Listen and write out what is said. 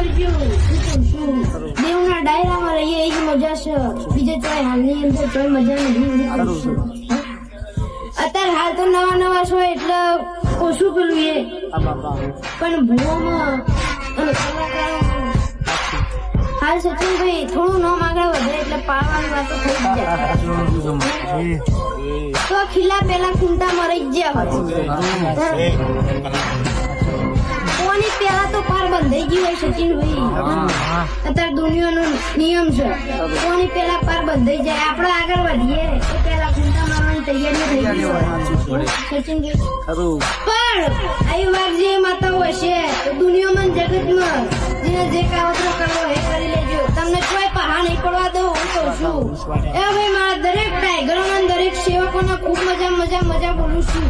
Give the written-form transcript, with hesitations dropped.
કરજો શું દેવના ડાયરામાં રહીએ એ જ મજા છે બીજે ચાય હાલની અંદર કોઈ મજા નહીં અત્યારે હાલ તો નવા નવા છો એટલે ઓછું પેલું એ પણ ભૂવામાં અને કલાકારોમાં હાલ સચિનભાઈ થોડું નામ આગળ વધે એટલે પાડવાની વાતો થઈ જાય તો ખીલા પેલા ખૂંટા મરી ગયા કોની પેલા તો પાર બંધાઈ ગયું હોય સચિનભાઈ અત્યારે દુનિયાનો નિયમ છે કોની પેલા પાર બંધાઈ જાય આપણે આગળ વધીએ તો પેલા ખૂંટા મારવાની તૈયારી થઈ ગઈ હોય સચિનભાઈ પણ આવી વાત જે માતાઓ હશે તો દુનિયામાં જગતમાં જેને જે કાવતરો કરવો એ કરી લેજો તમને કોઈ પહા નહીં પડવા દો હું કહું છું એ ભાઈ મારા દરેક ટાઈગરો દરેક સેવકોને ખૂબ મજા બોલું છું